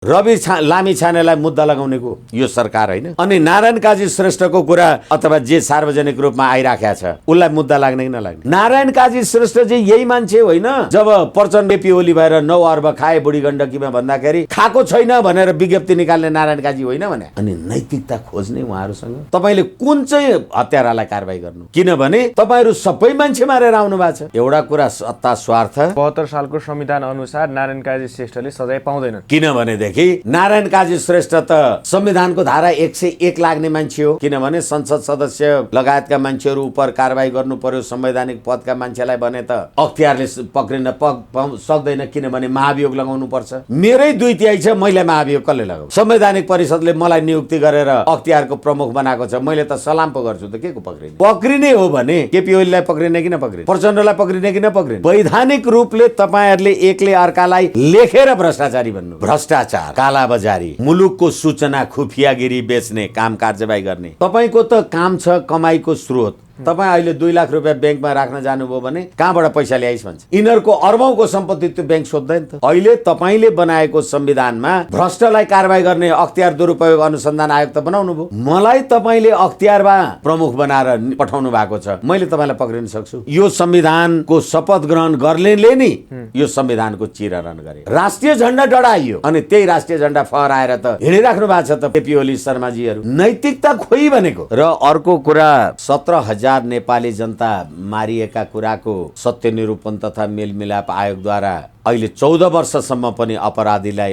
रवि लामिछानेलाई मुद्दा लगाउनेको यो सरकार होइन। अनि नारायण काजी श्रेष्ठको कुरा अथवा जे सार्वजनिक रूपमा आइराखेको छ उसलाई मुद्दा लाग्ने कि नलाग्ने। नारायण काजी श्रेष्ठ चाहिँ यही मान्छे होइन जब प्रचण्ड केपी ओली भएर 9 अर्ब खाए बुढी गण्डकीमा भन्दाखेरि खाएको छैन भनेर विज्ञप्ति निकाल्ने नारायण काजी होइन भने। अनि नैतिकता खोज्ने उहाँहरूसँग तपाईँले कुन चाहिँ हत्यारालाई कारबाही गर्नु, किनभने तपाईँहरू सबै मान्छे मारेर आउनु भएको छ। एउटा कुरा सत्ता स्वार्थ। 72 सालको संविधान अनुसार नारायण काजी श्रेष्ठले सजाय पाउँदैनन्, किनभनेदेखि नारायण काजी श्रेष्ठ त संविधानको धारा 101 लाग्ने मान्छे हो। किनभने संसद सदस्य लगायतका मान्छेहरू उप कारबाही गर्नु पर्यो, संवैधानिक पदका मान्छेलाई भने त अख्तियारले पक्रिन सक्दैन, किनभने महाभियोग लगाउनु पर्छ। मेरै 2/3 छ, मैले महाभियोग कसले लगाऊ? संवैधानिक परिषदले मलाई नियुक्ति गरेर अख्तियारको प्रमुख बनाएको छ, मैले त सलाम पो गर्छु त के को पक्रिने? पक्रिने हो भने केपी ओलीलाई पक्रिने कि नपक्रिने, प्रचण्डलाई पक्रिने कि नपक्रिने? वैधानिक रूपले तपाईहरुले एकले अर्कालाई लेखेर भ्रष्टाचारी भन्नु, भ्रष्टाचार, काला बजारी, मुलुकको सूचना खुफियागिरी बेच्ने काम कारबाही गर्ने। तपाईको त काम छ कमाईको स्रोत। तपाईं अहिले 2 लाख रुपैयाँ ब्याङ्कमा राख्न जानुभयो भने कहाँबाट पैसा ल्याइस् भन्छ। यिनीहरूको अर्बौंको सम्पत्ति त्यो ब्याङ्क सोध्दैन त। अहिले तपाईले बनाएको संविधानमा भ्रष्टलाई कारबाही गर्ने अख्तियार दुरुपयोग अनुसन्धान आयोग त बनाउनु भयो। मलाई तपाईले अख्तियारमा प्रमुख बनाएर पठाउनु भएको छ, मैले तपाईलाई पक्रिन सक्छु। यो संविधानको शपथ ग्रहण गर्नेले नि यो संविधानको चिरहरण गरे, राष्ट्रिय झण्डा डढाइयो अनि त्यही राष्ट्रिय झण्डा फहराएर त हिँडिराख्नु भएको छ त केपी ओली शर्माजीहरू। नैतिकता खोइ भनेको। र अर्को कुरा 17,000 नेपाली जनता मारिएका कुराको सत्य निरूपण तथा मेलमिलाप आयोगद्वारा अहिले 14 वर्षसम्म पनि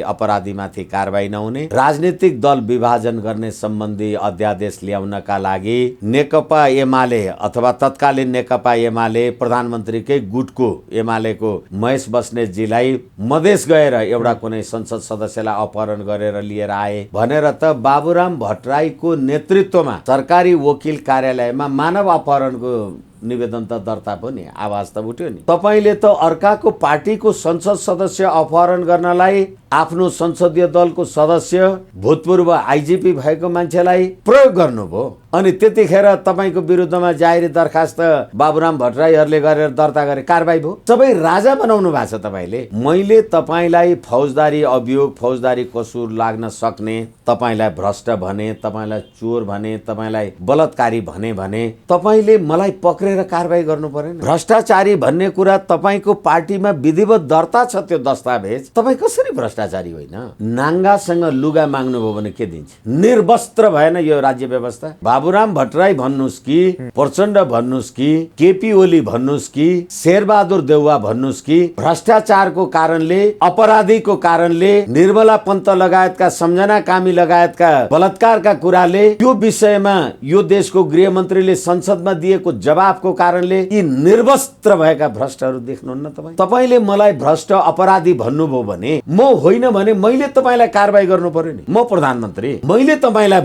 अपराधीमाथि कारबाही नहुने, राजनीतिक दल विभाजन गर्ने सम्बन्धी अध्यादेश ल्याउनका लागि नेकपा एमाले अथवा तत्कालीन नेकपा एमाले प्रधानमन्त्रीकै गुटको एमालेको महेश बस्नेतजीलाई मधेस गएर एउटा कुनै संसद सदस्यलाई अपहरण गरेर लिएर आए भनेर त बाबुराम भट्टराईको नेतृत्वमा सरकारी वकिल कार्यालयमा मानव अपहरणको निवेदन त दर्ता पनि आवाज त उठ्यो नि। तपाईले त अर्काको पार्टीको संसद सदस्य अपहरण गर्नलाई आफ्नो संसदीय दलको सदस्य भूतपूर्व आइजिपी भएको मान्छेलाई प्रयोग गर्नुभयो। अनि त्यतिखेर तपाईको विरुद्धमा जाहेरी दरखास्त बाबुराम भट्टराईहरूले गरेर दर्ता गरे, कारबाही भयो। सबै राजा बनाउनु भएको छ तपाईले। मैले तपाईलाई फौजदारी अभियोग, फौजदारी कसुर लाग्न सक्ने, तपाईलाई भ्रष्ट भने, तपाईलाई चोर भने, तपाईलाई बलात्कारी भने तपाईले मलाई पक्रेर कारबाही गर्नु पर्दैन। भ्रष्टाचारी भन्ने कुरा तपाईको पार्टीमा विधिवत दर्ता छ त्यो दस्तावेज, तपाई कसरी भ्रष्टाचारी होइन? नाङ्गासँग लुगा माग्नुभयो भने के दिन्छ? निर्वस्त्र भएन यो राज्य व्यवस्था। बाबुराम भट्टराई भन्नुस् कि, प्रचण्ड भन्नुस् कि, केपी ओली भन्नुस् कि, शेरबहादुर देउवा भन्नुस् कि, भ्रष्टाचारको कारणले, अपराधीको कारणले, निर्मला पन्त लगायतका, सम्झना कामी लगायतका बलात्कारका कुराले, यो विषयमा यो देशको गृहमन्त्रीले संसदमा दिएको जवाफको कारणले यी निर्वस्त्र भएका भ्रष्टहरू देख्नुहुन्न तपाईँ? तपाईले मलाई भ्रष्ट अपराधी भन्नुभयो भने, म होइन भने मैले तपाईलाई कारबाही गर्नु पर्यो नि। म प्रधानमन्त्री, मैले तपाईलाई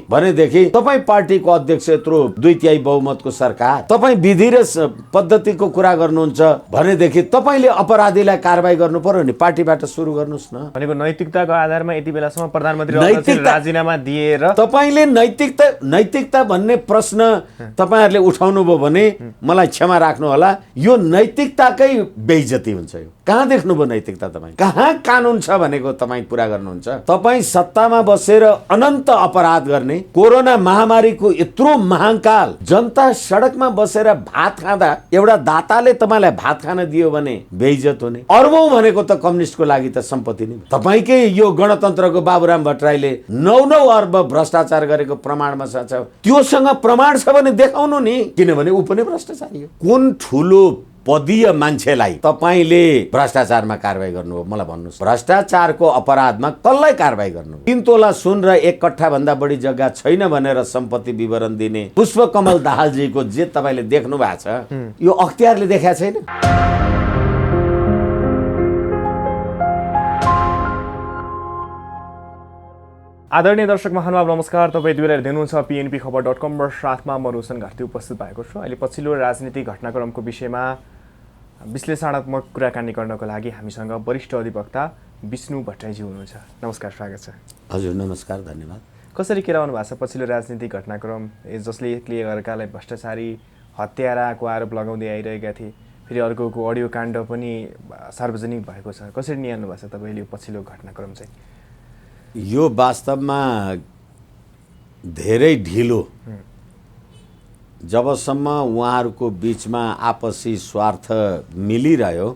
भनेदेखि तपाईँ पार्टीको अध्यक्ष, यत्रो 2/3 बहुमतको सरकार, तपाईँ विधि र पद्धतिको कुरा गर्नुहुन्छ भनेदेखि तपाईले अपराधीलाई कारबाही गर्नु पर्यो नि। पार्टीबाट सुरु गर्नुस् न। भनेको नैतिकताको आधारमा यति बेलासम्म प्रधानमन्त्री राजीनामा दिएर तपाईले नैतिकता भन्ने प्रश्न तपाईहरुले उठाउनु भयो भने मलाई क्षमा राख्नु होला, यो नैतिकताकै बेइज्जती हुन्छ। यो कहाँ देख्नुभयो नैतिकता? तपाईँ कहाँ कानुन छ भनेको तपाईँ पुरा गर्नुहुन्छ? तपाईँ सत्तामा बसेर अनन्त अपराध गर्ने, कोरोना महामारीको यत्रो महाकाल जनता सडकमा बसेर भात खाँदा एउटा दाताले तपाईलाई भात खान दियो भने बेइज्जत हुने। अर्बौं भनेको त कम्युनिस्टको लागि त सम्पत्ति नै। तपाईकै यो गणतन्त्रको बाबुराम भट्टराईले 9 अर्ब भ्रष्टाचार गरेको प्रमाणमा छ, त्योसँग प्रमाण छ भने देखाउनु नि, किनभने ऊ पनि भ्रष्टाचारी हो। कुन ठुलो पदीय मान्छेलाई तपाईले भ्रष्टाचारमा कारबाही गर्नुभयो मलाई भन्नुहोस्? भ्रष्टाचारको अपराधमा कसलाई कारबाही गर्नु? 3 तोला सुन र 1 कट्ठा भन्दा बढी जग्गा छैन भनेर सम्पत्ति विवरण दिने पुष्पकमल दाहालजीको जे तपाईले देख्नु भएको छ, यो अख्तियारले देखाएको छैन? आदरणीय दर्शक महानुभाव नमस्कार। तपाईँ दुवैले हेर्दै हुनुहुन्छ PNP खबर.com र साथमा म रोशन घार्ती उपस्थित भएको छु। अहिले पछिल्लो राजनीतिक घटनाक्रमको विषयमा विश्लेषणात्मक कुराकानी गर्नको लागि हामीसँग वरिष्ठ अधिवक्ता विष्णु भट्टराईजी हुनुहुन्छ। नमस्कार, स्वागत छ। हजुर नमस्कार, धन्यवाद। कसरी केलाउनु भएको छ पछिल्लो राजनीतिक घटनाक्रम, जसले एकले अर्कालाई भ्रष्टाचारी, हत्याराको आरोप लगाउँदै आइरहेका थिए, फेरि अर्कोको अडियो काण्ड पनि सार्वजनिक भएको छ, कसरी निहाल्नु भएको छ तपाईँले यो पछिल्लो घटनाक्रम चाहिँ? यो वास्तवमा धेरै ढिलो, जबसम्म उहाँहरूको बिचमा आपसी स्वार्थ मिलिरह्यो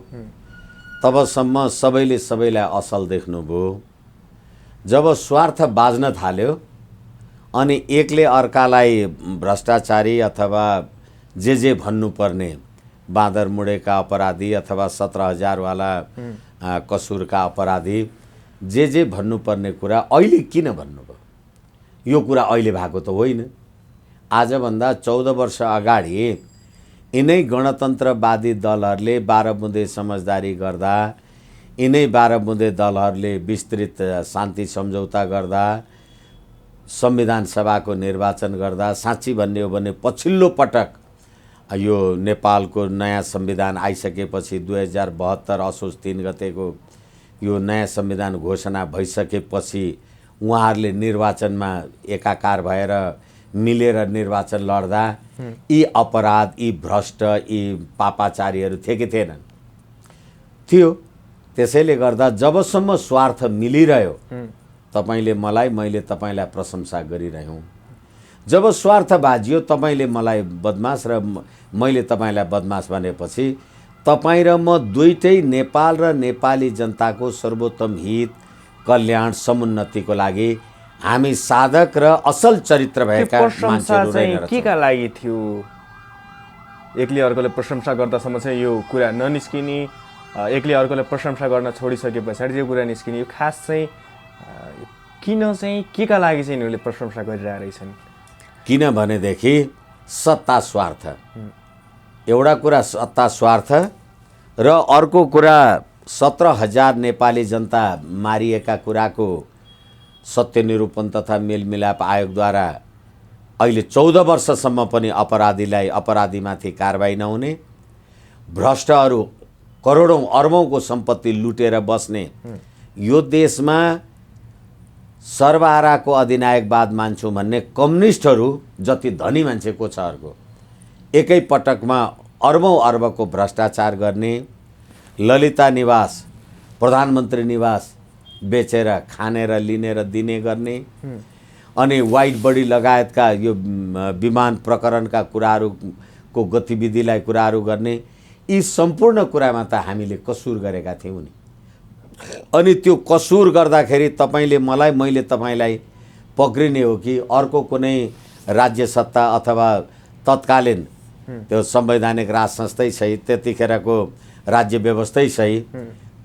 तबसम्म सबैले सबैलाई असल देख्नुभयो। जब स्वार्थ बाज्न थाल्यो अनि एकले अर्कालाई भ्रष्टाचारी अथवा जे भन्नुपर्ने बाँदर मुडेका अपराधी अथवा 17,000 वाला कसुरका अपराधी जे भन्नुपर्ने कुरा अहिले किन भन्नुभयो? यो कुरा अहिले भएको त होइन। आजभन्दा 14 वर्ष अगाडि यिनै गणतन्त्रवादी दलहरूले 12 बुँदे समझदारी गर्दा, यिनै 12 बुँदे दलहरूले विस्तृत शान्ति सम्झौता गर्दा, संविधान सभाको निर्वाचन गर्दा, साँच्ची भन्ने हो भने पछिल्लो पटक यो नेपालको नयाँ संविधान आइसकेपछि 2072 असोज 3 गतेको यो नयाँ संविधान घोषणा भइसकेपछि उहाँहरूले निर्वाचनमा एकाकार भएर मिलेर निर्वाचन लड्दा यी अपराध, यी भ्रष्ट, यी पापाचारीहरू थिए कि थिएनन्? थियो। त्यसैले गर्दा जबसम्म स्वार्थ मिलिरह्यो तपाईले मलाई, मैले तपाईलाई प्रशंसा गरिरह्यौँ। जब स्वार्थ बाजियो, तपाईले मलाई बदमास र मैले तपाईलाई बदमास भनेपछि तपाईँ र म दुईटै नेपाल र नेपाली जनताको सर्वोत्तम हित, कल्याण, समुन्नतिको लागि हामी साधक र असल चरित्र भएका मान्छेहरू रहेनन्। के का लागि थियो? एकले अर्कोले प्रशंसा गर्दासम्म चाहिँ यो कुरा ननिस्किने, एकले अर्कोले प्रशंसा गर्न छोडिसके पछाडि यो कुरा निस्किने, यो खास चाहिँ किन चाहिँ के का लागि चाहिँ यिनीहरूले प्रशंसा गरिरहेका रहेछन्? किनभनेदेखि सत्ता स्वार्थ। एउटा कुरा सत्ता स्वार्थ र अर्को कुरा 17,000 नेपाली जनता मारिएका कुराको सत्य निरूपण तथा मेलमिलाप आयोगद्वारा अहिले 14 वर्षसम्म पनि अपराधीमाथि कारबाही नहुने, भ्रष्टहरू करोडौं अर्बौंको सम्पत्ति लुटेर बस्ने यो देशमा सर्वहाराको अधिनायकवाद मान्छु भन्ने कम्युनिस्टहरू जति धनी मान्छे को छ अर्को, एकै पटकमा अर्बौं अर्बको भ्रष्टाचार गर्ने, ललिता निवास, प्रधानमन्त्री निवास बेचेर खानेर लिनेर दिने गर्ने, अनि वाइट बडी लगायतका यो विमान प्रकरणका कुराहरूको गतिविधिलाई कुराहरू गर्ने, यी सम्पूर्ण कुरामा त हामीले कसुर गरेका थियौँ नि। अनि त्यो कसुर गर्दाखेरि तपाईले मलाई, मैले तपाईलाई पक्रिने हो कि अर्को कुनै राज्य सत्ता अथवा तत्कालीन त्यो संवैधानिक राज संस्थै सही, त्यतिखेरको राज्य व्यवस्थै सही,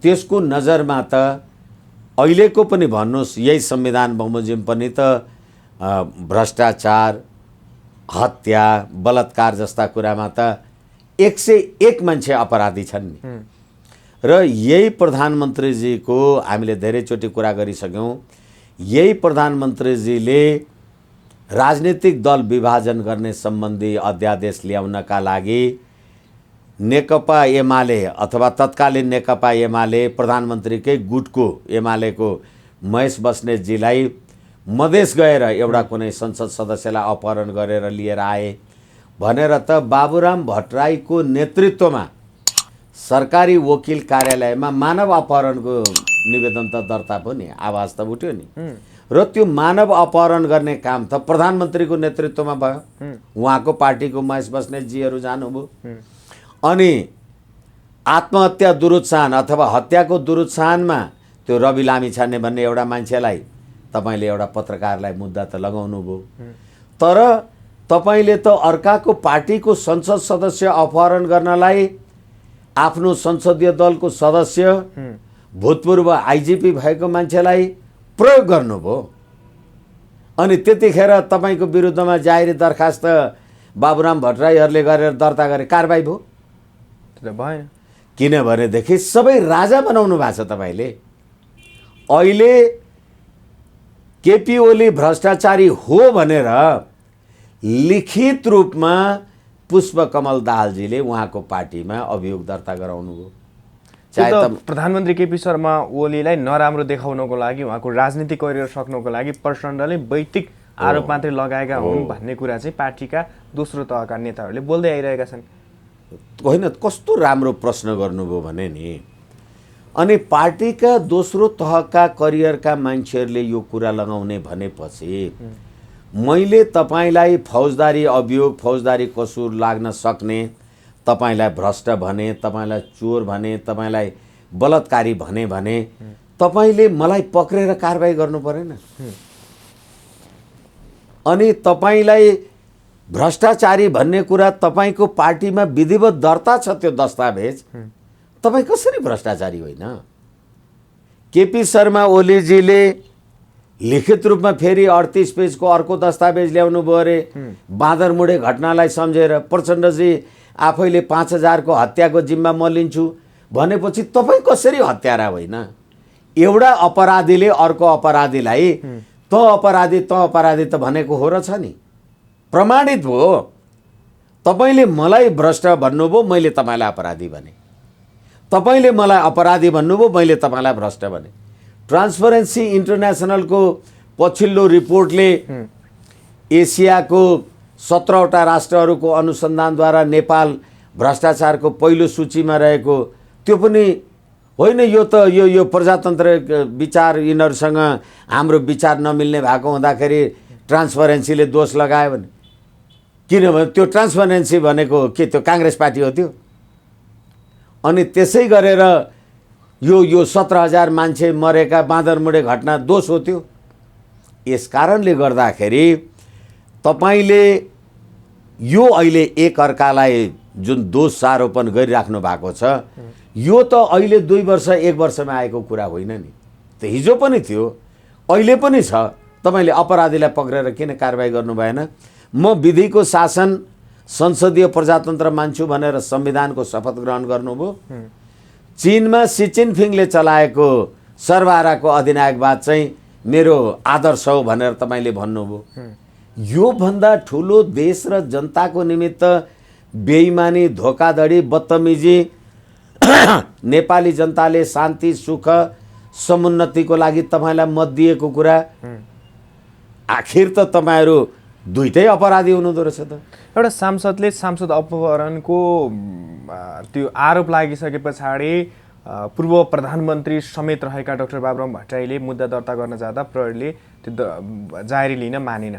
त्यसको नजरमा त अहिलेको पनि भन्नुहोस् यही संविधान बमोजिम पनि त भ्रष्टाचार, हत्या, बलात्कार जस्ता कुरामा त 101 मान्छे अपराधी छन् नि। र यही प्रधानमन्त्रीजीको हामीले धेरैचोटि कुरा गरिसक्यौँ, यही प्रधानमन्त्रीजीले राजनीतिक दल विभाजन गर्ने सम्बन्धी अध्यादेश ल्याउनका लागि नेकपा एमाले अथवा तत्कालीन नेकपा एमाले प्रधानमन्त्रीकै गुटको एमालेको महेश बस्नेतजीलाई मधेस गएर एउटा कुनै संसद सदस्यलाई अपहरण गरेर लिएर आए भनेर त बाबुराम भट्टराईको नेतृत्वमा सरकारी वकिल कार्यालयमा मानव अपहरणको निवेदन त दर्ता भयो नि, आवाज त उठ्यो नि। र त्यो मानव अपहरण गर्ने काम त प्रधानमन्त्रीको नेतृत्वमा भयो, उहाँको पार्टीको महेश बस्नेतजीहरू जानुभयो। अनि आत्महत्या दुरुत्साहन अथवा हत्याको दुरुत्साहनमा त्यो रवि लामिछाने भन्ने एउटा मान्छेलाई तपाईले एउटा पत्रकारलाई मुद्दा त लगाउनु भयो, तर तपाईले त अर्काको पार्टीको संसद सदस्य अपहरण गर्नलाई आफ्नो संसदीय दलको सदस्य भूतपूर्व आइजिपी भएको मान्छेलाई प्रयोग गर्नुभयो। अनि त्यतिखेर तपाईको विरुद्धमा जाहेरी दरखास्त बाबुराम भट्टराईहरूले गरेर दर्ता गरे, कारबाही भयो भएन। किनभनेदेखि सबै राजा बनाउनु भएको छ तपाईले। अहिले केपी ओली भ्रष्टाचारी हो भनेर लिखित रूपमा पुष्पकमल दाहालजीले उहाँको पार्टीमा अभियोग दर्ता गराउनु भयो। चाहे त प्रधानमन्त्री केपी शर्मा ओलीलाई नराम्रो देखाउनको लागि, उहाँको राजनीतिक करियर सक्नको लागि प्रचण्डले वैयक्तिक आरोप मात्रै लगाएका हुन् भन्ने कुरा चाहिँ पार्टीका दोस्रो तहका नेताहरूले बोल्दै आइरहेका छन्। होइन, कस्तो राम्रो प्रश्न गर्नुभयो भने नि, अनि पार्टीका दोस्रो तहका करियरका मान्छेहरूले यो कुरा लगाउने भनेपछि मैले तपाईँलाई फौजदारी अभियोग फौजदारी कसुर लाग्न सक्ने, तपाईँलाई भ्रष्ट भने, तपाईँलाई चोर भने, तपाईँलाई बलात्कारी भने तपाईँले मलाई पक्रेर कारबाही गर्नु परेन। अनि तपाईँलाई भ्रष्टाचारी भन्ने कुरा तपाईँको पार्टीमा विधिवत दर्ता छ, त्यो दस्तावेज तपाईँ कसरी भ्रष्टाचारी होइन? केपी शर्मा ओलीजीले लिखित रूपमा फेरि 38 पेजको अर्को दस्तावेज ल्याउनु भयो अरे बाँदरमुढे घटनालाई सम्झेर। प्रचण्डजी आफैले 5000 को हत्याको जिम्मा म लिन्छु भनेपछि तपाईँ कसरी हत्यारा होइन? एउटा अपराधीले अर्को अपराधीलाई त अपराधी त भनेको हो र छ नि, प्रमाणित भयो। तपाईँले मलाई भ्रष्ट भन्नुभयो, मैले तपाईँलाई अपराधी भने। तपाईँले मलाई अपराधी भन्नुभयो, मैले तपाईँलाई भ्रष्ट भने। ट्रान्सपरेन्सी इन्टरनेसनलको पछिल्लो रिपोर्टले एसियाको 17वटा राष्ट्रहरूको अनुसन्धानद्वारा नेपाल भ्रष्टाचारको पहिलो सूचीमा रहेको, त्यो पनि होइन यो त यो प्रजातन्त्र विचार यिनीहरूसँग हाम्रो विचार नमिल्ने भएको हुँदाखेरि ट्रान्सपरेन्सीले दोष लगायो भने। किनभने त्यो ट्रान्सपरेन्सी भनेको के त्यो काङ्ग्रेस पार्टी हो त्यो? अनि त्यसै गरेर यो 17,000 मान्छे मरेका बाँदरमुढे घटना दोष हो त्यो। यस कारणले गर्दाखेरि तपाईँले यो अहिले एक अर्कालाई जुन दोष आरोपण गरिराख्नु भएको छ, यो त अहिले 2 वर्ष 1 वर्षमा आएको कुरा होइन नि, त हिजो पनि थियो, अहिले पनि छ। तपाईँले अपराधीलाई पक्रेर किन कारबाही गर्नु भएन? म विधिको शासन संसदीय प्रजातन्त्र मान्छु भनेर संविधानको शपथ ग्रहण गर्नुभयो। चीनमा सी जिनपिङले चलाएको सर्वहाराको अधिनायकवाद चाहिँ मेरो आदर्श हो भनेर तपाईँले भन्नुभयो। यो भन्दा ठुलो देश र जनताको निमित्त बेइमानी, धोखाधडी, बदतमिजी, नेपाली जनताले शान्ति, सुख, समुन्नतिको लागि तपाईँलाई मत दिएको कुरा, आखिर त तपाईँहरू दुईटै अपराधी हुनुहुँदो रहेछ त। एउटा सांसदले सांसद अपहरणको त्यो आरोप लागिसके पछाडि पूर्व प्रधानमन्त्री समेत रहेका डाक्टर बाबुराम भट्टराईले मुद्दा दर्ता गर्न जाँदा प्रहरीले त्यो जारी लिन मानेन।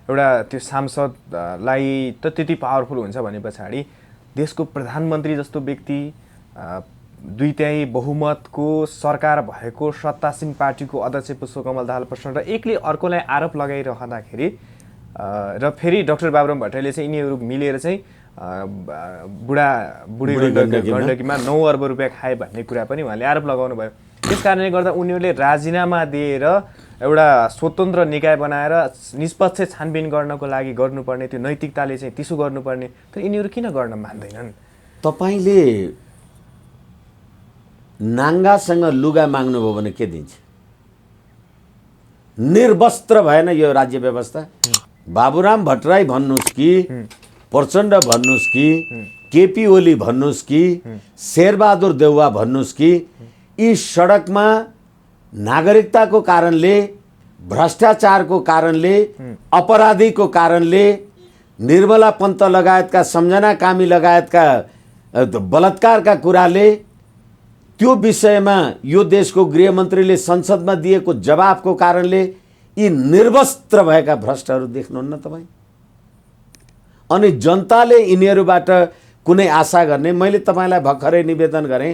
एउटा त्यो सांसदलाई त त्यति पावरफुल हुन्छ भने पछाडि देशको प्रधानमन्त्री जस्तो व्यक्ति, 2/3 बहुमतको सरकार भएको सत्तासीन पार्टीको अध्यक्ष पुष्पकमल दाहाल प्रचण्ड एकले अर्कोलाई आरोप लगाइरहँदाखेरि र फेरि डाक्टर बाबुराम भट्टराईले चाहिँ यिनीहरू मिलेर चाहिँ बुढी गण्डकीमा 9 अर्ब रुपियाँ खाए भन्ने कुरा पनि उहाँले आरोप लगाउनु भयो। त्यस कारणले गर्दा उनीहरूले राजीनामा दिएर एउटा स्वतन्त्र निकाय बनाएर निष्पक्ष छानबिन गर्नको लागि गर्नुपर्ने त्यो नैतिकताले चाहिँ त्यसो गर्नुपर्ने, तर यिनीहरू किन गर्न मान्दैनन्? तपाईँले नाङ्गासँग लुगा माग्नुभयो भने के दिन्छ? निर्वस्त्र भएन यो राज्य व्यवस्था? बाबुराम भट्टराई भन्नुहोस् कि प्रचण्ड भन्नुहोस् कि केपी ओली भन्नुहोस् कि शेरबहादुर देउवा भन्नुहोस् कि यी सडकमा नागरिकताको कारणले, भ्रष्टाचारको कारणले, अपराधीको कारणले, निर्मला पन्त लगायतका, सम्झना कामी लगायतका बलात्कारका कुराले, त्यो विषयमा यो देशको गृहमन्त्रीले संसदमा दिएको जवाफको कारणले यी निर्वस्त्र भएका भ्रष्टहरू देख्नुहुन्न तपाईँ? अनि जनताले यिनीहरूबाट कुनै आशा गर्ने? मैले तपाईँलाई भर्खरै निवेदन गरेँ,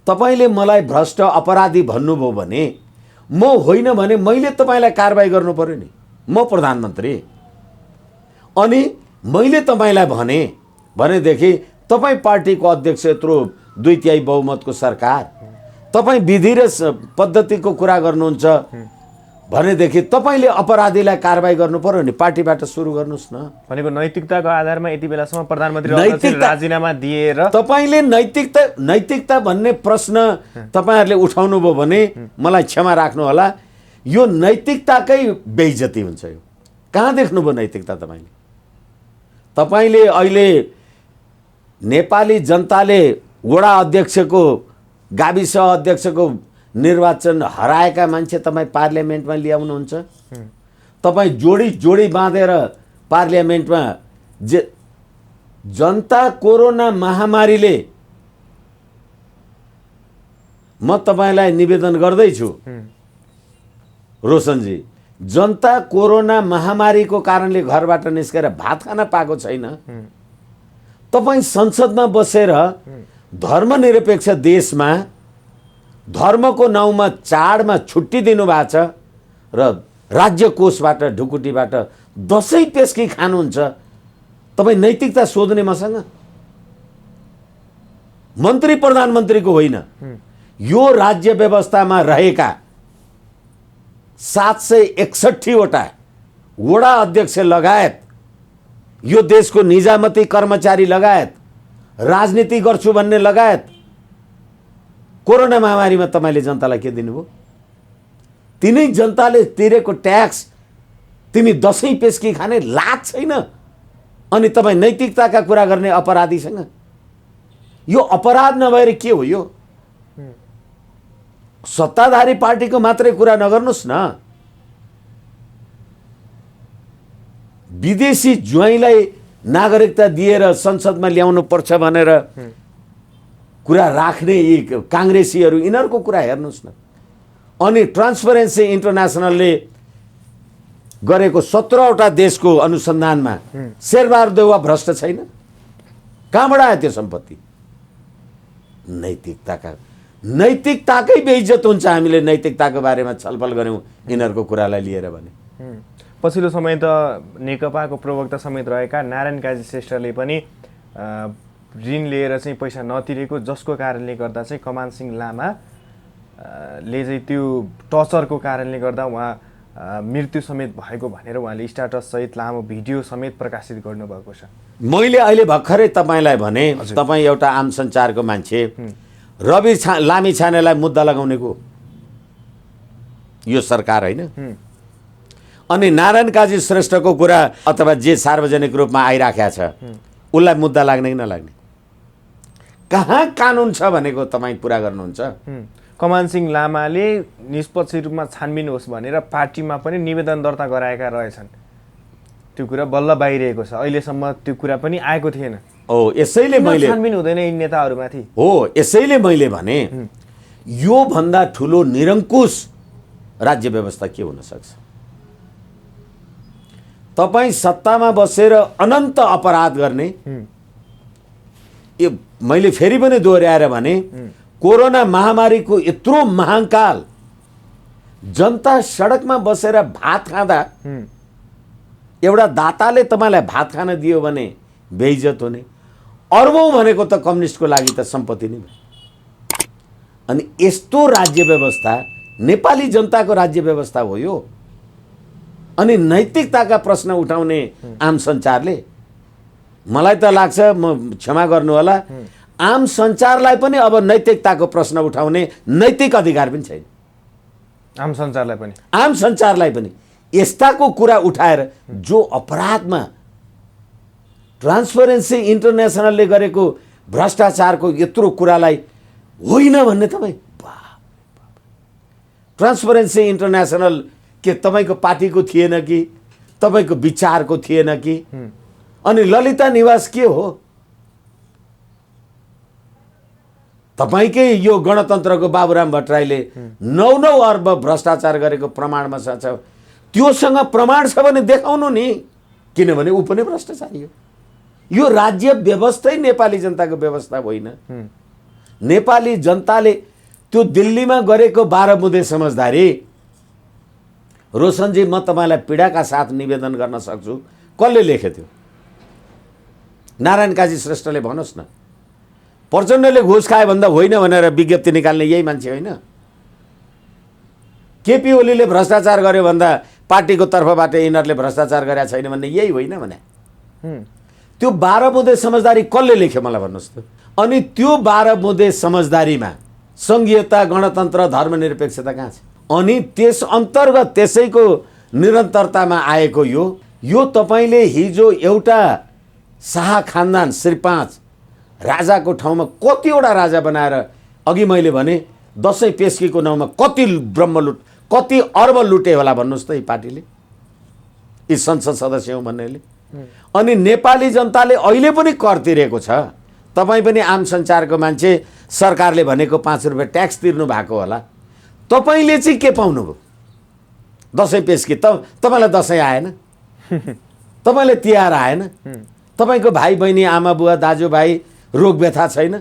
तपाईँले मलाई भ्रष्ट अपराधी भन्नुभयो भने म होइन भने मैले तपाईँलाई कारबाही गर्नु पर्यो नि, म प्रधानमन्त्री। अनि मैले तपाईँलाई भनेदेखि तपाईँ पार्टीको अध्यक्ष, यत्रो 2/3 बहुमतको सरकार, तपाईँ विधि र पद्धतिको कुरा गर्नुहुन्छ भनेदेखि तपाईँले अपराधीलाई कारबाही गर्नु पर्यो नि, पार्टीबाट सुरु गर्नुहोस् न। भनेको नैतिकताको आधारमा यति बेलासम्म प्रधानमन्त्री राजीनामा दिएर तपाईले नैतिकता भन्ने प्रश्न तपाईँहरूले उठाउनु भयो भने मलाई क्षमा राख्नु होला, यो नैतिकताकै बेइज्जती हुन्छ। यो कहाँ देख्नुभयो नैतिकता तपाईँले? तपाईँले अहिले नेपाली जनताले वडा अध्यक्षको, गाविस अध्यक्षको निर्वाचन हराएका मान्छे तपाईँ पार्लियामेन्टमा ल्याउनुहुन्छ। तपाईँ जोडी बाँधेर पार्लियामेन्टमा जनता कोरोना महामारीले म तपाईँलाई निवेदन गर्दैछु रोशनजी, जनता कोरोना महामारीको कारणले घरबाट निस्केर भात खान पाएको छैन। तपाईँ संसदमा बसेर धर्मनिरपेक्ष देशमा धर्मको नाउँमा चाडमा छुट्टी दिनुभएको छ र राज्य कोषबाट ढुकुटीबाट दसैँ पेस्की खानुहुन्छ। तपाईँ नैतिकता सोध्ने मसँग? मन्त्री प्रधानमन्त्रीको होइन, यो राज्य व्यवस्थामा रहेका 761 वटा वडा अध्यक्ष लगायत यो देशको निजामती कर्मचारी लगायत राजनीति गर्छु भन्ने लगायत कोरोना महामारीमा तपाईँले जनतालाई के दिनुभयो? तिनै जनताले तिरेको ट्याक्स तिमी दसैँ पेस्की खाने लाज छैन अनि तपाईँ नैतिकताका कुरा गर्ने अपराधीसँग? यो अपराध नभएर के हो? यो सत्ताधारी पार्टीको मात्रै कुरा नगर्नुहोस् न। विदेशी ज्वाइँलाई नागरिकता दिएर संसदमा ल्याउनु पर्छ भनेर कुरा राख्ने यी काङ्ग्रेसीहरू, यिनीहरूको कुरा हेर्नुहोस् न। अनि ट्रान्सपरेन्सी इन्टरनेसनलले गरेको 17वटा देशको अनुसन्धानमा शेरबहादुर देउवा भ्रष्ट छैन? कहाँबाट आयो त्यो सम्पत्ति? नैतिकताकै बेइज्जत हुन्छ हामीले नैतिकताको बारेमा छलफल गऱ्यौँ यिनीहरूको कुरालाई लिएर भने। पछिल्लो समय त नेकपाको प्रवक्ता समेत रहेका नारायण काजी श्रेष्ठले पनि ऋण लिएर चाहिँ पैसा नतिरेको, जसको कारणले गर्दा चाहिँ कमान सिंह लामा ले चाहिँ त्यो टर्चरको कारणले गर्दा उहाँ मृत्यु समेत भएको भनेर उहाँले स्ट्याटस सहित लामो भिडियो समेत प्रकाशित गर्नुभएको छ। मैले अहिले भर्खरै तपाईँलाई भने, तपाईँ एउटा आम सञ्चारको मान्छे, रवि लामिछानेलाई मुद्दा लगाउनेको यो सरकार होइन? अनि नारायण काजी श्रेष्ठको कुरा अथवा जे सार्वजनिक रूपमा आइराखेको छ उसलाई मुद्दा लाग्ने कि नलाग्ने? कहाँ कानुन छ भनेको तपाईँ पुरा गर्नुहुन्छ? कमान सिंह लामाले निष्पक्ष रूपमा छानबिन होस् भनेर पार्टीमा पनि निवेदन दर्ता गराएका रहेछन्। त्यो कुरा बल्ल बाहिरिएको छ, अहिलेसम्म त्यो कुरा पनि आएको थिएन। यसैले मैले छानबिन हुँदैन यी नेताहरूमाथि। यसैले मैले भने यो भन्दा ठुलो निरङ्कुश राज्य व्यवस्था के हुन सक्छ? तपाईँ सत्तामा बसेर अनन्त अपराध गर्ने। यो मैले फेरि पनि दोहोऱ्याएर भने कोरोना महामारीको यत्रो महाकाल जनता सडकमा बसेर भात खाँदा एउटा दाताले तपाईँलाई भात खान दियो भने बेइज्जत हुने। अर्बौं भनेको त कम्युनिस्टको लागि त सम्पत्ति नै भयो। अनि यस्तो राज्य व्यवस्था नेपाली जनताको राज्य व्यवस्था हो यो। अनि नैतिकताका प्रश्न उठाउने आम सञ्चारले, मलाई त लाग्छ, म क्षमा गर्नु होला, आम सञ्चारलाई पनि अब नैतिकताको प्रश्न उठाउने नैतिक अधिकार पनि छैन। आम सञ्चारलाई पनि यस्ताको कुरा उठाएर जो अपराधमा ट्रान्सपरेन्सी इन्टरनेसनलले गरेको भ्रष्टाचारको यत्रो कुरालाई होइन भन्ने तपाईँ, ट्रान्सपरेन्सी इन्टरनेसनल के तपाईँको पार्टीको थिएन कि तपाईँको विचारको थिएन कि? अनि ललिता निवास के हो? तपाईँकै यो गणतन्त्रको बाबुराम भट्टराईले 9 अर्ब भ्रष्टाचार गरेको प्रमाणमा छ। त्योसँग प्रमाण छ भने देखाउनु नि, किनभने ऊ पनि भ्रष्टाचारी हो। यो राज्य व्यवस्थै नेपाली जनताको व्यवस्था होइन। नेपाली जनताले त्यो दिल्लीमा गरेको 12 बुँदे समझदारी, रोशनजी म तपाईँलाई पीडाका साथ निवेदन गर्न सक्छु, कसले लेखेको थियो? नारायण काजी श्रेष्ठले भन्नुहोस् न। प्रचण्डले घुस खाए भन्दा होइन भनेर विज्ञप्ति निकाल्ने यही मान्छे होइन? केपी ओलीले भ्रष्टाचार गर्यो भन्दा पार्टीको तर्फबाट यिनीहरूले भ्रष्टाचार गरेका छैन भन्ने यही होइन भने? त्यो 12 बुँदे समझदारी कसले लेख्यो मलाई भन्नुहोस् त? अनि त्यो 12 बुँदे समझदारीमा सङ्घीयता, गणतन्त्र, धर्मनिरपेक्षता कहाँ छ? अनि त्यस अन्तर्गत त्यसैको निरन्तरतामा आएको यो तपाईँले हिजो एउटा शाह खानदान श्री 5 राजाको ठाउँमा कतिवटा राजा बनाएर, अघि मैले भने दसैँ पेस्कीको नाउँमा कति ब्रह्मलुट, कति अर्ब लुटे होला भन्नुहोस् त यी पार्टीले, यी संसद सदस्य हो भन्नेले। अनि नेपाली जनताले अहिले पनि कर तिरेको छ। तपाईँ पनि आम संसारको मान्छे, सरकारले भनेको 5 रुपियाँ ट्याक्स तिर्नु भएको होला, तपाईँले चाहिँ के पाउनुभयो? दसैँ पेश कि तपाईँलाई दसैँ आएन, तपाईँलाई तिहार आएन, तपाईँको भाइ बहिनी आमा बुवा दाजुभाइ रोग व्यथा छैन,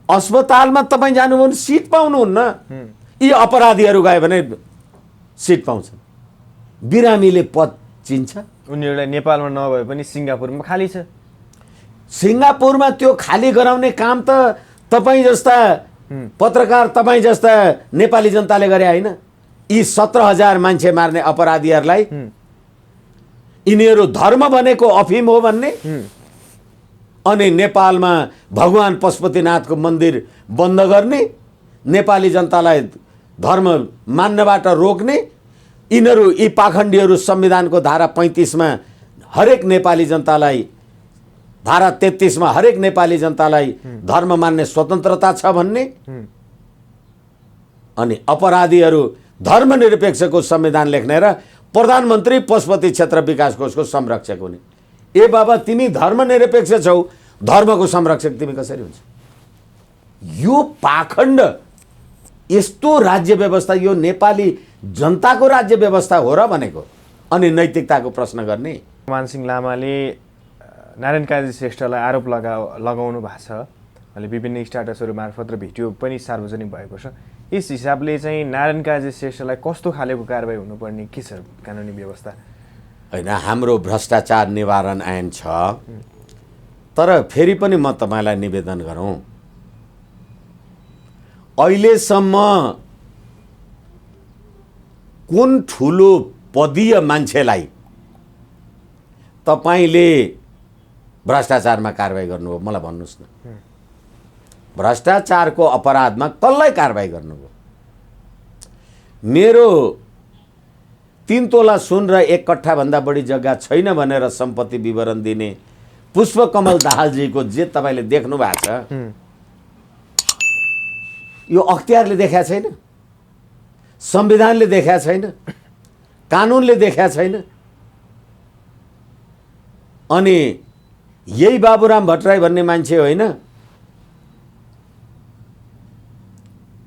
अस्पतालमा तपाईँ जानुभयो भने सिट पाउनुहुन्न। यी अपराधीहरू गयो भने सिट पाउँछन्, बिरामीले पद चिन्छ। उनीहरूलाई नेपालमा नभए पनि सिङ्गापुरमा खाली छ। सिङ्गापुरमा त्यो खाली गराउने काम त तपाईँ जस्ता पत्रकार, तपाईँ जस्ता नेपाली जनताले गरे होइन। यी 17,000 मान्छे मार्ने अपराधीहरूलाई यिनीहरू धर्म भनेको अफिम हो भन्ने, अनि नेपालमा भगवान पशुपतिनाथको मन्दिर बन्द गर्ने, नेपाली जनतालाई धर्म मान्नबाट रोक्ने, यिनीहरू यी पाखण्डीहरू संविधानको धारा 35 मा हरेक नेपाली जनतालाई, धारा 33 मा हरेक नेपाली जनतालाई धर्म मान्ने स्वतन्त्रता छ भन्ने, अनि अपराधीहरू धर्मनिरपेक्षको संविधान लेख्ने र प्रधानमन्त्री पशुपति क्षेत्र विकास कोषको संरक्षक हुने। ए बाबा, तिमी धर्मनिरपेक्ष छौ, धर्मको संरक्षक तिमी कसरी हुन्छ? यो पाखण्ड, यस्तो राज्य व्यवस्था यो नेपाली जनताको राज्य व्यवस्था हो र भनेको? अनि नैतिकताको प्रश्न गर्ने। मानसिंह लामाले नारायण काजी श्रेष्ठलाई आरोप लगाउनु भएको छ। अहिले विभिन्न स्ट्याटसहरू मार्फत र भिडियो पनि सार्वजनिक भएको छ। यस हिसाबले चाहिँ नारायण काजी श्रेष्ठलाई कस्तो खालेको कारबाही हुनुपर्ने के छ कानुनी व्यवस्था? होइन, हाम्रो भ्रष्टाचार निवारण ऐन छ, तर फेरि पनि म तपाईँलाई निवेदन गरौँ, अहिलेसम्म कुन ठुलो पदीय मान्छेलाई तपाईँले भ्रष्टाचारमा कारबाही गर्नुभयो? मलाई भन्नुहोस् न। भ्रष्टाचारको अपराधमा कसलाई कारबाही गर्नुभयो? मेरो 3 तोला सुन र 1 कट्ठाभन्दा बढी जग्गा छैन भनेर सम्पत्ति विवरण दिने पुष्पकमल दाहालजीको जे तपाईँले देख्नु भएको छ, यो अख्तियारले देखाएको छैन, संविधानले देखाएको छैन, कानुनले देखाएको छैन। अनि यही बाबुराम भट्टराई भन्ने मान्छे होइन,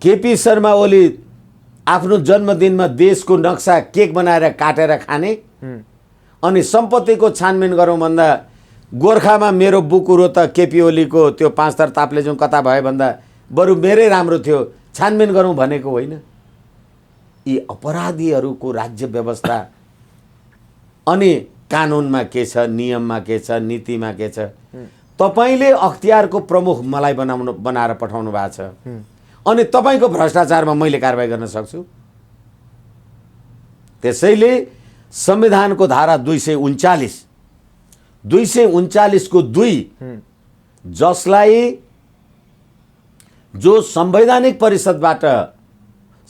केपी शर्मा ओली आफ्नो जन्मदिनमा देशको नक्सा केक बनाएर काटेर खाने, अनि सम्पत्तिको छानबिन गरौँ भन्दा गोर्खामा मेरो बुकुरो त केपी ओलीको त्यो 5 थर ताप्लेजुङ कता भयो भन्दा बरु मेरै राम्रो थियो, छानबिन गरौँ भनेको होइन। यी अपराधीहरूको राज्य व्यवस्था, अनि कानुनमा के छ, नियममा के छ, नीतिमा के छ? तपाईँले अख्तियारको प्रमुख मलाई बनाएर पठाउनु भएको छ, अनि तपाईँको भ्रष्टाचारमा मैले कारबाही गर्न सक्छु? त्यसैले संविधानको धारा 239 को 2, जसलाई जो संवैधानिक परिषदबाट,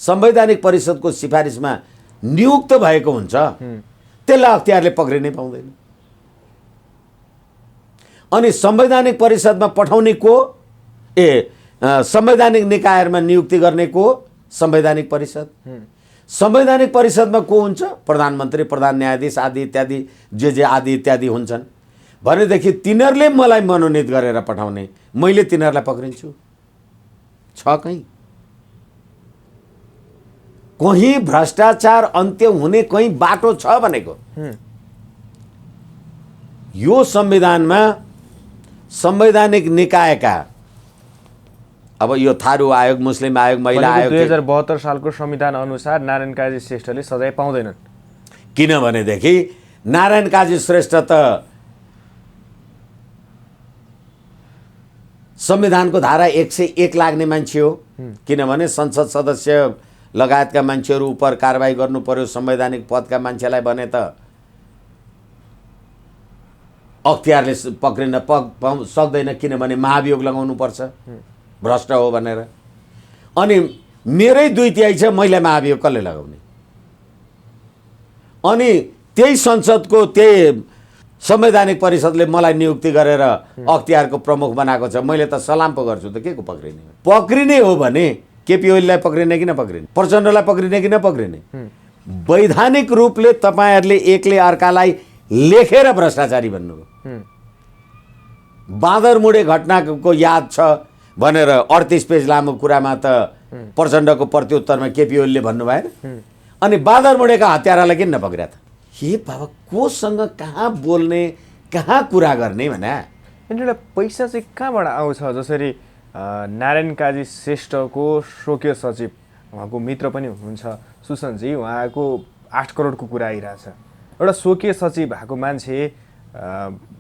संवैधानिक परिषदको सिफारिसमा नियुक्त भएको हुन्छ, त्यसलाई अख्तियारले पक्रिनै पाउँदैन। अनि संवैधानिक परिषदमा पठाउने को, संवैधानिक निकायहरूमा नियुक्ति गर्ने को संवैधानिक परिषद। संवैधानिक परिषदमा को हुन्छ? प्रधानमन्त्री, प्रधान न्यायाधीश आदि इत्यादि, जे आदि इत्यादि हुन्छन्। भनेदेखि तिनीहरूले मलाई मनोनित गरेर पठाउने, मैले तिनीहरूलाई पक्रिन्छु? छ कहीँ भ्रष्टाचार अन्त्य हुने कहीँ बाटो छ भनेको? यो संविधानमा संवैधानिक निकायका, अब यो थारू आयोग, मुस्लिम आयोग, महिला आयोग, 2072 सालको संविधान अनुसार नारायण काजी श्रेष्ठले सजाय पाउँदैनन्। किनभनेदेखि नारायण काजी श्रेष्ठ त संविधानको धारा 101 लाग्ने मान्छे हो, किनभने संसद सदस्य लगायतका मान्छेहरू उप कारबाही गर्नु पर्यो, संवैधानिक पदका मान्छेलाई भने त अख्तियारले पक्रिन सक्दैन, किनभने महाभियोग लगाउनु पर्छ भ्रष्ट हो भनेर। अनि मेरै 2/3 छ, मैले महाभियोग कसले लगाउने? अनि त्यही संसदको त्यही संवैधानिक परिषदले मलाई नियुक्ति गरेर अख्तियारको प्रमुख बनाएको छ, मैले त सलाम पो गर्छु त, के को पक्रिने? पक्रिने हो भने केपी ओलीलाई पक्रिने कि नपक्रिने? प्रचण्डलाई पक्रिने कि नपक्रिने? वैधानिक रूपले तपाईँहरूले एकले अर्कालाई लेखेर भ्रष्टाचारी भन्नुभयो। बाँदरमुढे घटनाको याद छ भनेर 38 पेज लामो कुरामा त प्रचण्डको प्रत्युत्तरमा केपी ओलीले भन्नु भएन। अनि बाँदरमुढेका हत्यारालाई किन नपक्रिया त? हे बाबा, कोसँग कहाँ बोल्ने, कहाँ कुरा गर्ने भने एउटा पैसा चाहिँ कहाँबाट आउँछ? जसरी नारायण काजी श्रेष्ठको स्वकीय सचिव, उहाँको मित्र पनि हुनुहुन्छ सुशनजी, उहाँको 8 करोडको कुरा आइरहेछ। एउटा स्वकीय सचिव भएको मान्छे,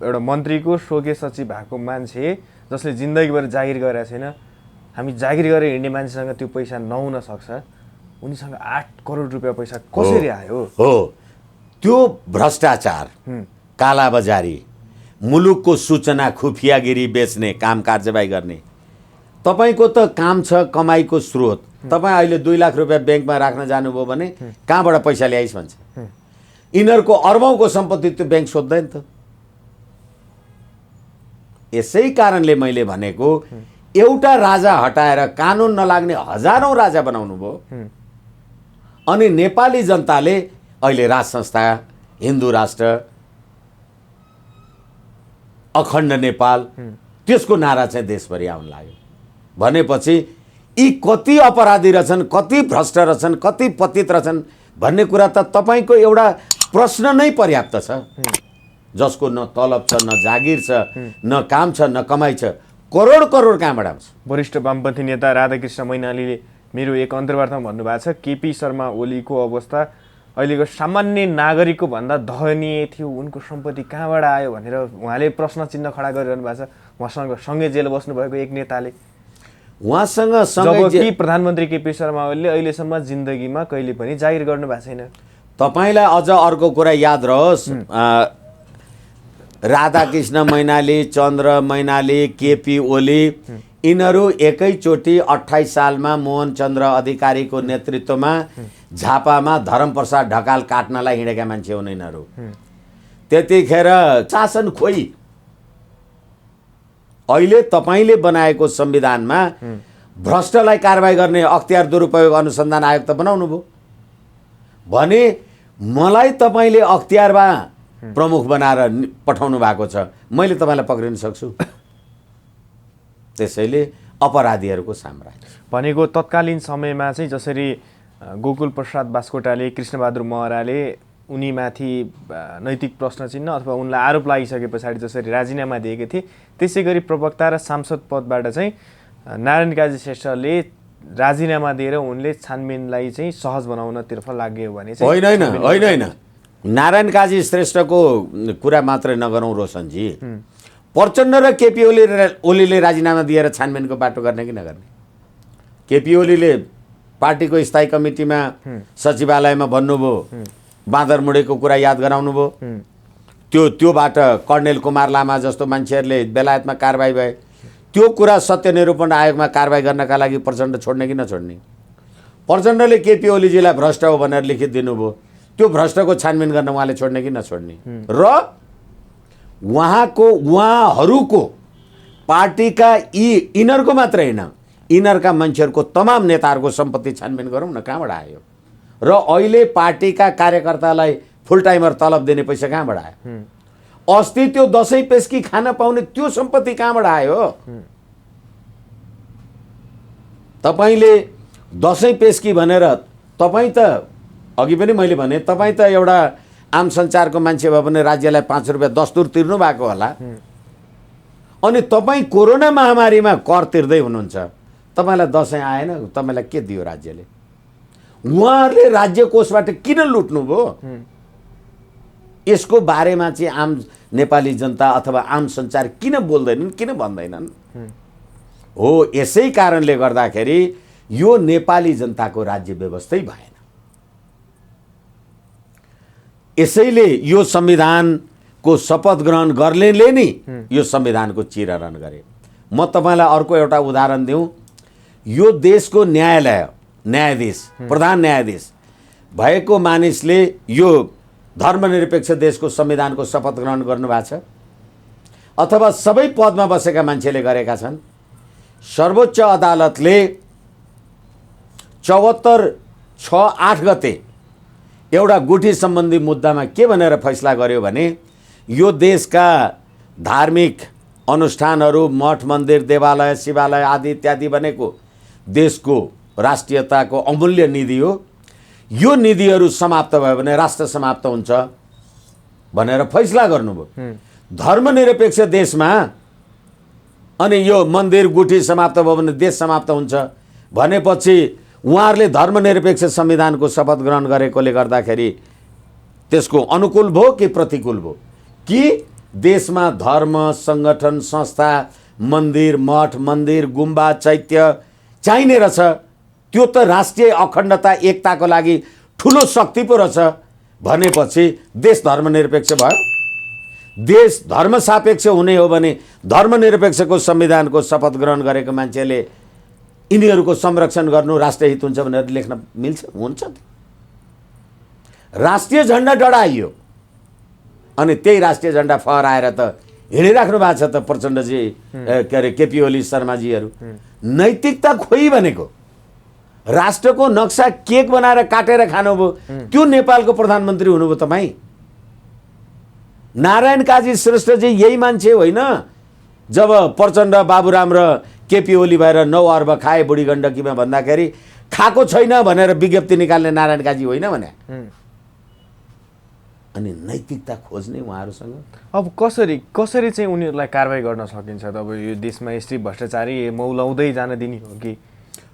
एउटा मन्त्रीको स्वकीय सचिव भएको मान्छे जसले जिन्दगीभर जागिर गरेको छैन, हामी जागिर गरेर हिँड्ने मान्छेसँग त्यो पैसा नहुन सक्छ। उनीसँग 8 करोड रुपियाँ पैसा कसरी आयो? हो, त्यो भ्रष्टाचार, कालाबजारी, मुलुकको सूचना खुफियागिरी बेच्ने काम कारबाही गर्ने। तपाईँको त काम छ कमाइको स्रोत। तपाईँ अहिले 2 लाख रुपियाँ ब्याङ्कमा राख्न जानुभयो भने कहाँबाट पैसा ल्याइस् भन्छ। यिनीहरूको अर्बौँको सम्पत्ति त्यो ब्याङ्क सोध्दैन त। यसै कारणले मैले भनेको एउटा राजा हटाएर कानुन नलाग्ने हजारौँ राजा बनाउनु भयो। अनि नेपाली जनताले अहिले राज संस्था, हिन्दू राष्ट्र, अखण्ड नेपाल, त्यसको नारा चाहिँ देशभरि आउन लाग्यो। भनेपछि यी कति अपराधी रहेछन्, कति भ्रष्ट रहेछन्, कति पतित रहेछन् भन्ने कुरा त तपाईँको एउटा प्रश्न नै पर्याप्त छ। जसको न तलब छ, न जागिर छ, न काम छ, न कमाइ छ, करोड करोड कहाँबाट आउँछ? वरिष्ठ वामपन्थी नेता राधाकृष्ण मैनालीले मेरो एक अन्तर्वार्तामा भन्नुभएको छ, केपी शर्मा ओलीको अवस्था अहिलेको सामान्य नागरिकको भन्दा दयनीय थियो, उनको सम्पत्ति कहाँबाट आयो भनेर उहाँले प्रश्न चिन्ह खडा गरिरहनु भएको छ। उहाँसँग सँगै जेल बस्नुभएको एक नेताले, उहाँसँग जबकि प्रधानमन्त्री केपी शर्मा ओलीले अहिलेसम्म जिन्दगीमा कहिले पनि जागिर गर्नु भएको छैन। तपाईँलाई अझ अर्को कुरा याद रहोस्, राधाकृष्ण मैनाली, चन्द्र मैनाली, केपी ओली, यिनीहरू एकैचोटि 28 सालमा मोहन चन्द्र अधिकारीको नेतृत्वमा झापामा धर्मप्रसाद ढकाल काट्नलाई हिँडेका मान्छे हुन् यिनीहरू। त्यतिखेर शासन खोइ। अहिले तपाईँले बनाएको संविधानमा भ्रष्टलाई कारबाही गर्ने अख्तियार दुरुपयोग अनुसन्धान आयोग त बनाउनु भयो भने मलाई तपाईँले अख्तियारमा प्रमुख बनाएर पठाउनु भएको छ, मैले तपाईँलाई पक्रिन सक्छु। त्यसैले अपराधीहरूको साम्राज्य भनेको तत्कालीन समयमा चाहिँ जसरी गोकुल प्रसाद बास्कोटाले, कृष्णबहादुर महराले उनीमाथि नैतिक प्रश्न चिन्ह अथवा उनलाई आरोप लागिसके पछाडि जसरी राजीनामा दिएका थिए, त्यसै गरी प्रवक्ता र सांसद पदबाट चाहिँ नारायण काजी श्रेष्ठले राजीनामा दिएर उनले छानबिनलाई चाहिँ सहज बनाउनतर्फ लाग्यो भने चाहिँ होइन। नारायण काजी श्रेष्ठको कुरा मात्रै नगरौँ रोशनजी, प्रचण्ड र केपी ओलीले राजीनामा दिएर छानबिनको बाटो गर्ने कि नगर्ने? केपी ओलीले पार्टीको स्थायी कमिटीमा सचिवालयमा भन्नुभयो, बाँदरमुढेको कुरा याद गराउनु भयो, त्योबाट कर्णेल कुमार लामा जस्तो मान्छेहरूले बेलायतमा कारबाही भए, त्यो कुरा सत्य निरूपण आयोगमा कारबाही गर्नका लागि प्रचण्ड छोड्ने कि नछोड्ने? प्रचण्डले केपी ओलीजीलाई भ्रष्ट हो भनेर लिखित दिनुभयो, त्यो भ्रष्टको छानबिन गर्न उहाँले छोड्ने कि नछोड्ने? र उहाँहरूको पार्टीका यिनीहरूको मात्र होइन, यिनीहरूका मान्छेहरूको तमाम नेताहरूको सम्पत्ति छानबिन गरौँ न, कहाँबाट आयो? र अहिले पार्टीका कार्यकर्तालाई फुल टाइमर तलब दिने पैसा कहाँबाट आयो? अस्ति त्यो दसैँ पेस्की खान पाउने त्यो सम्पत्ति कहाँबाट आयो? तपाईँले दसैँ पेस्की भनेर तपाईँ त अघि पनि मैले भने, तपाईँ त एउटा आम सञ्चारको मान्छे भए पनि राज्यलाई 5 रुपियाँ दस्तुर तिर्नु भएको होला। अनि तपाईँ कोरोना महामारीमा कर तिर्दै हुनुहुन्छ, तपाईँलाई दसैँ आएन, तपाईँलाई के दियो राज्यले? उहाँहरूले राज्य कोषबाट किन लुट्नुभयो? यसको बारेमा चाहिँ आम नेपाली जनता अथवा आम सञ्चार किन बोल्दैनन्, किन भन्दैनन्? हो, यसै कारणले गर्दाखेरि यो नेपाली जनताको राज्य व्यवस्थै भएन। यसैले यो संविधानको शपथ ग्रहण गर्नेले नि यो संविधानको चिरहरण गरे। म तपाईँलाई अर्को एउटा उदाहरण दिउँ, यो देशको न्यायाधीश, प्रधान न्यायाधीश भएको मानिसले यो धर्मनिरपेक्ष देशको संविधानको शपथ ग्रहण गर्नुभएको छ अथवा सबै पदमा बसेका मान्छेले गरेका छन्। सर्वोच्च अदालतले 74/6/8 गते एउटा गुठी सम्बन्धी मुद्दामा के भनेर फैसला गर्यो भने, यो देशका धार्मिक अनुष्ठानहरू, मठ मन्दिर, देवालय, शिवालय आदि इत्यादि भनेको देशको राष्ट्रियताको अमूल्य निधि हो। यो निधिहरू समाप्त भयो भने राष्ट्र समाप्त हुन्छ भनेर फैसला गर्नुभयो। धर्मनिरपेक्ष देशमा अनि यो मन्दिर गुठी समाप्त भयो भने देश समाप्त हुन्छ भनेपछि उहाँहरूले धर्मनिरपेक्ष संविधानको शपथ ग्रहण गरेकोले गर्दाखेरि त्यसको अनुकूल भयो कि प्रतिकूल भयो कि देशमा धर्म, सङ्गठन, संस्था, मन्दिर, मठ मन्दिर, गुम्बा, चैत्य चाहिने रहेछ। त्यो त राष्ट्रिय अखण्डता एकताको लागि ठुलो शक्ति पो रहेछ भनेपछि देश धर्मनिरपेक्ष भयो। देश धर्मसापेक्ष हुने हो भने धर्मनिरपेक्षको संविधानको शपथ ग्रहण गरेको मान्छेले यिनीहरूको संरक्षण गर्नु राष्ट्रिय हित हुन्छ भनेर लेख्न मिल्छ? हुन्छ। राष्ट्रिय झन्डा डढाइयो अनि त्यही राष्ट्रिय झन्डा फहराएर त हिँडिराख्नु भएको छ त प्रचण्डजी, के अरे केपी ओली शर्माजीहरू। नैतिकता खोइ भनेको राष्ट्रको नक्सा केक बनाएर काटेर खानुभयो। त्यो नेपालको प्रधानमन्त्री हुनुभयो तपाईँ। नारायण काजी श्रेष्ठजी यही मान्छे होइन? जब प्रचण्ड, बाबुराम र केपी ओली भएर 9 अर्ब खाए बुढी गण्डकीमा भन्दाखेरि खाएको छैन भनेर विज्ञप्ति निकाल्ने नारायण काजी होइन भने। अनि नैतिकता खोज्ने उहाँहरूसँग अब कसरी चाहिँ उनीहरूलाई कारबाही गर्न सकिन्छ? त अब यो देशमा यस्तै भ्रष्टाचारी मौलाउँदै जान दिने हो कि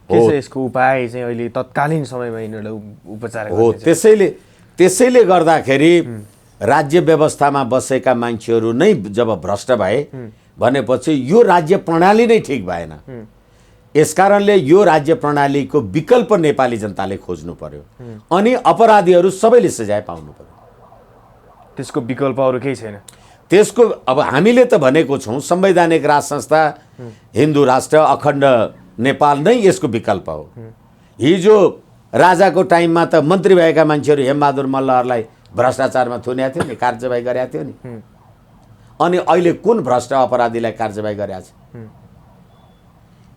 के छ यसको उपाय चाहिँ अहिले तत्कालीन समयमा यिनीहरूलाई उपचार हो? त्यसैले गर्दाखेरि राज्य व्यवस्थामा बसेका मान्छेहरू नै जब भ्रष्ट भए भनेपछि यो राज्य प्रणाली नै ठिक भएन। यसकारणले यो राज्य प्रणालीको विकल्प नेपाली जनताले खोज्नु पर्यो अनि अपराधीहरू सबैले सजाय पाउनु पर्यो। त्यसको विकल्प अरू केही छैन। त्यसको अब हामीले त भनेको छौँ संवैधानिक राज संस्था, हिन्दू राष्ट्र, अखण्ड नेपाल नै यसको विकल्प हो। हिजो राजाको टाइममा त मन्त्री भएका मान्छेहरू हेमबहादुर मल्लहरूलाई भ्रष्टाचारमा थुनेको थियो नि, कार्यवाही गरेका थियो नि। अनि अहिले कुन भ्रष्ट अपराधीलाई कार्यवाही गरेका छ?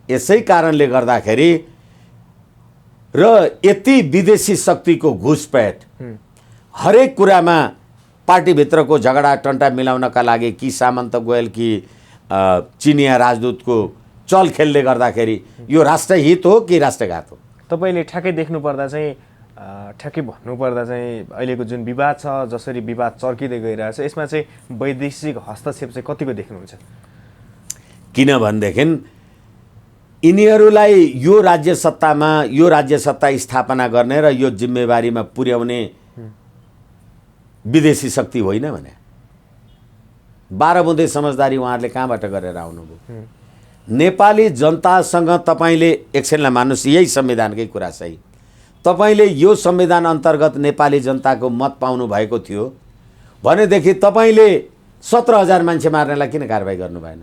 यसै कारणले गर्दाखेरि र यति विदेशी शक्तिको घुसपैठ हरेक कुरामा पार्टीभित्रको झगडा टन्टा मिलाउनका लागि कि सामन्त गोयल कि चिनिया राजदूतको चल खेलले गर्दाखेरि यो राष्ट्रहित हो कि राष्ट्रघात हो? तपाईँले ठ्याक्कै देख्नुपर्दा चाहिँ ठ्याक्कै भन्नुपर्दा चाहिँ अहिलेको जुन विवाद छ, जसरी विवाद चर्किँदै गइरहेछ, यसमा चाहिँ वैदेशिक हस्तक्षेप चाहिँ कतिको देख्नुहुन्छ? किनभनेदेखि यिनीहरूलाई यो राज्य सत्तामा यो राज्य सत्ता स्थापना गर्ने र यो जिम्मेवारीमा पुर्याउने विदेशी शक्ति होइन भने 12 बुँदे समझदारी उहाँहरूले कहाँबाट गरेर आउनुभयो? नेपाली जनतासँग तपाईँले एकछिनलाई मान्नुहोस्, यही संविधानकै कुरा सही। तपाईँले यो संविधान अन्तर्गत नेपाली जनताको मत पाउनु भएको थियो भनेदेखि तपाईँले 17,000 मान्छे मार्नेलाई किन कारबाही गर्नु भएन?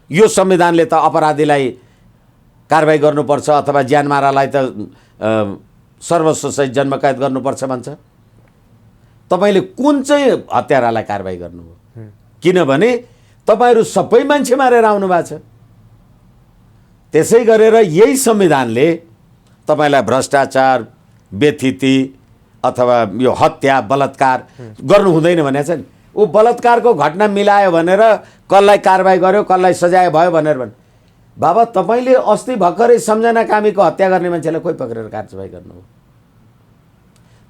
यो संविधानले त अपराधीलाई कारबाही गर्नुपर्छ अथवा ज्यानमारालाई त सर्वस्वसहित जन्मकैद गर्नुपर्छ भन्छ। तपाईँले कुन चाहिँ हत्यारालाई कारबाही गर्नुभयो? किनभने तपाईँहरू सबै मान्छे मारेर आउनु भएको छ। त्यसै गरेर यही संविधानले तपाईँलाई भ्रष्टाचार, बेथिति अथवा यो हत्या, बलात्कार गर्नु हुँदैन भनेको छ नि। ऊ बलात्कारको घटना मिलायो भनेर कसलाई कारबाही गर्यो, कसलाई सजाय भयो भनेर भन्। बाबा तपाईँले अस्ति भर्खरै सम्झना कामीको हत्या गर्ने मान्छेलाई कोही पक्रेर कारबाही गर्नुभयो?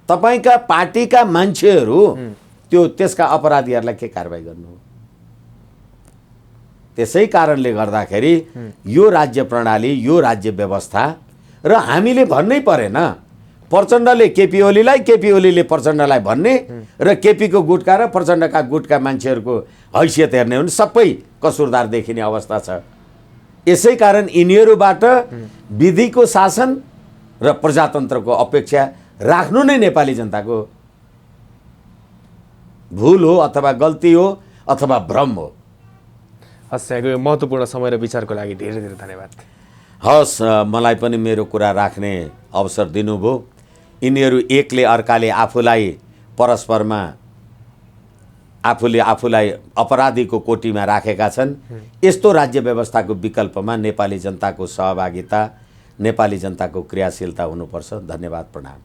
तपाईँका पार्टीका मान्छेहरू त्यसका अपराधीहरूलाई के कारबाही गर्नु? त्यसै कारणले गर्दाखेरि यो राज्य प्रणाली, यो राज्य व्यवस्था र हामीले भन्नै परेन। प्रचण्डले केपी ओलीलाई, केपी ओलीले प्रचण्डलाई भन्ने र केपीको गुटका र प्रचण्डका गुटका मान्छेहरूको हैसियत हेर्ने हो भने सबै कसुरदार देखिने अवस्था छ। यसै कारण यिनीहरूबाट विधिको शासन र प्रजातन्त्रको अपेक्षा राख्नु नै नेपाली जनताको भूल हो अथवा गल्ती हो अथवा भ्रम हो। हस्, यहाँको महत्त्वपूर्ण समय र विचारको लागि धेरै धेरै धन्यवाद। हस्, मलाई पनि मेरो कुरा राख्ने अवसर दिनुभयो। यिनीहरू एकले अर्काले आफूलाई परस्परमा आफूलाई अपराधीको कोटीमा राखेका छन्। यस्तो राज्य व्यवस्थाको विकल्पमा नेपाली जनताको सहभागिता, नेपाली जनताको क्रियाशीलता हुनुपर्छ। धन्यवाद, प्रणाम।